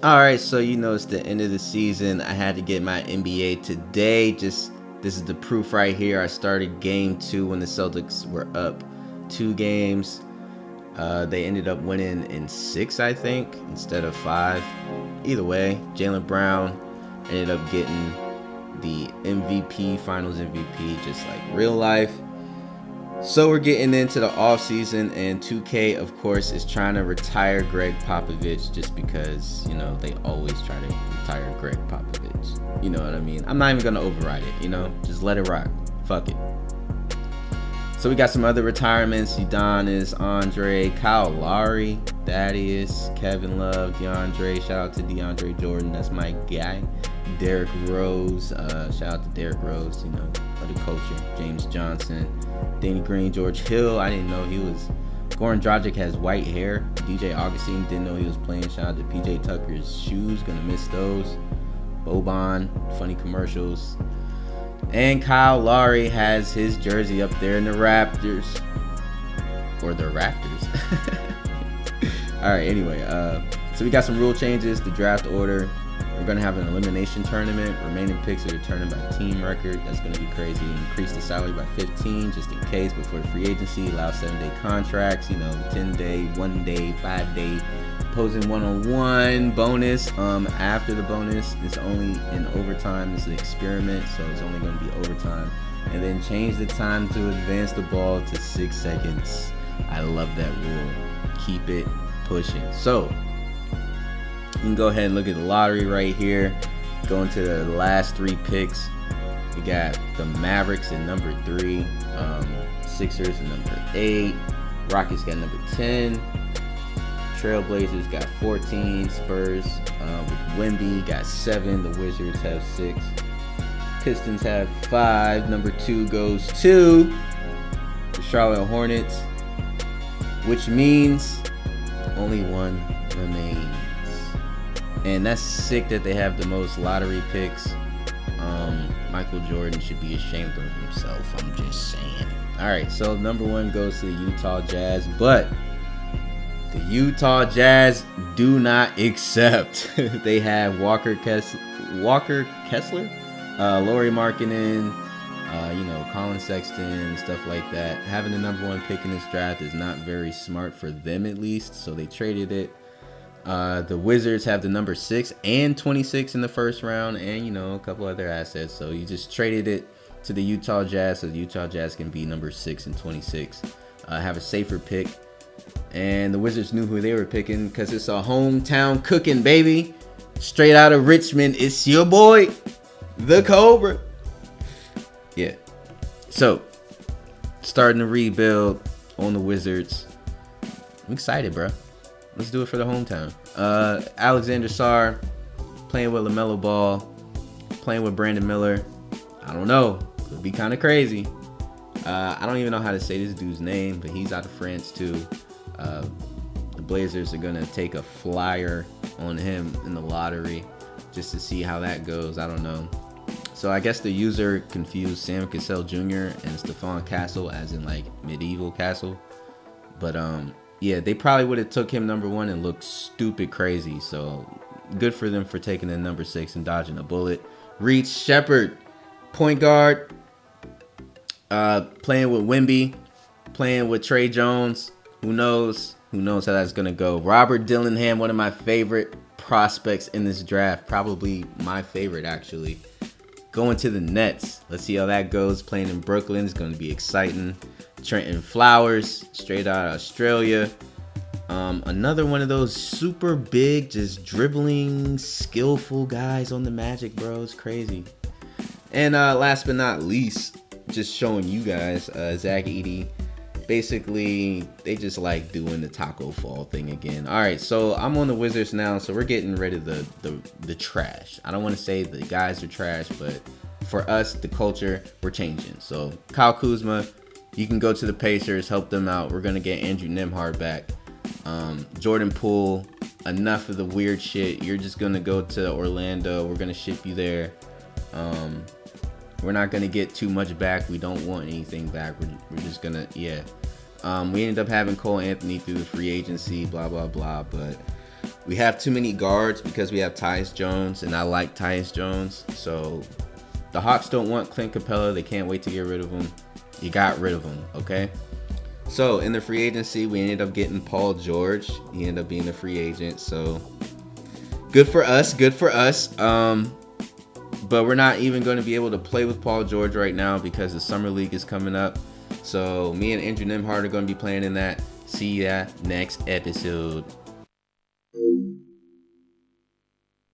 Alright, so you know it's the end of the season. I had to get my NBA today. This is the proof right here. I started game 2 when the Celtics were up 2 games. They ended up winning in 6, I think, instead of 5. Either way, Jaylen Brown ended up getting the MVP, Finals MVP, just like real life. So we're getting into the offseason, and 2K, of course, is trying to retire Greg Popovich just because, you know, they always try to retire Greg Popovich. You know what I mean? I'm not even going to override it, you know? Just let it rock. Fuck it. So we got some other retirements. Udonis, Andre, Kyle Lowry, Thaddeus, Kevin Love, DeAndre. Shout out to DeAndre Jordan. That's my guy. Derrick Rose. Shout out to Derrick Rose, you know, of the culture. James Johnson. Danny Green, George Hill. I didn't know he was. Goran Dragic has white hair. DJ Augustine, didn't know he was playing. Shout out to PJ Tucker's shoes. Gonna miss those. Boban, funny commercials. And Kyle Lowry has his jersey up there in the Raptors. Or the Raptors. Alright, anyway. So we got some rule changes. The draft order. We're going to have an elimination tournament. Remaining picks are determined by team record. That's going to be crazy. Increase the salary by 15 just in case before the free agency. Allow 7-day contracts. You know, 10-day, 1-day, 5-day. Opposing one-on-one bonus. After the bonus, it's only in overtime. It's an experiment, so it's only going to be overtime. And then change the time to advance the ball to 6 seconds. I love that rule. Keep it pushing. So you can go ahead and look at the lottery right here. Going to the last 3 picks. We got the Mavericks at number 3. Sixers at number 8. Rockets got number 10. Trailblazers got 14. Spurs with Wemby got 7. The Wizards have 6. Pistons have 5. Number 2 goes to the Charlotte Hornets, which means only 1 remains. And that's sick that they have the most lottery picks. Michael Jordan should be ashamed of himself. I'm just saying. Alright, so number 1 goes to the Utah Jazz. But the Utah Jazz do not accept. They have Walker Kessler, Lauri Markkanen, you know, Colin Sexton, stuff like that. Having the number 1 pick in this draft is not very smart for them, at least. So they traded it. The Wizards have the number 6 and 26 in the first round, and, you know, a couple other assets. So you just traded it to the Utah Jazz so the Utah Jazz can be number 6 and 26. Have a safer pick. And the Wizards knew who they were picking because it's a hometown cooking, baby. Straight out of Richmond, it's your boy, the Cobra. Yeah. So, starting to rebuild on the Wizards. I'm excited, bro. Let's do it for the hometown. Alexander Sarr playing with LaMelo Ball, playing with Brandon Miller. I don't know. Could be kind of crazy. I don't even know how to say this dude's name, but he's out of France too. The Blazers are gonna take a flyer on him in the lottery just to see how that goes. I don't know. So I guess the user confused Sam Cassell Jr. and Stephon Castle as in like medieval castle. But yeah, they probably would have took him number 1 and looked stupid crazy. So good for them for taking the number 6 and dodging a bullet. Reed Shepherd, point guard, playing with Wemby, playing with Trey Jones. Who knows how that's gonna go. Robert Dillingham, one of my favorite prospects in this draft, probably my favorite actually. Going to the Nets. Let's see how that goes. Playing in Brooklyn is gonna be exciting. Trenton Flowers, straight out of Australia. Another one of those super big, just dribbling, skillful guys on the Magic, bro. It's crazy. And last but not least, just showing you guys, Zach Edey. Basically, they just like doing the Taco Fall thing again. All right, so I'm on the Wizards now, so we're getting rid of the trash. I don't want to say the guys are trash, but for us, the culture, we're changing. So Kyle Kuzma, you can go to the Pacers, help them out. We're gonna get Andrew Nembhard back. Jordan Poole, enough of the weird shit. You're just gonna go to Orlando. We're gonna ship you there. We're not gonna get too much back. We don't want anything back. We're just gonna, yeah. We ended up having Cole Anthony through the free agency, blah blah blah. But We have too many guards because we have Tyus Jones, and I like Tyus Jones. So the Hawks don't want Clint Capella. They can't wait to get rid of him. You got rid of him, okay? So in the free agency, we ended up getting Paul George. He ended up being a free agent. So good for us. Good for us. But we're not even going to be able to play with Paul George right now because the Summer League is coming up. So me and Andrew Nimhart are going to be playing in that. See ya next episode.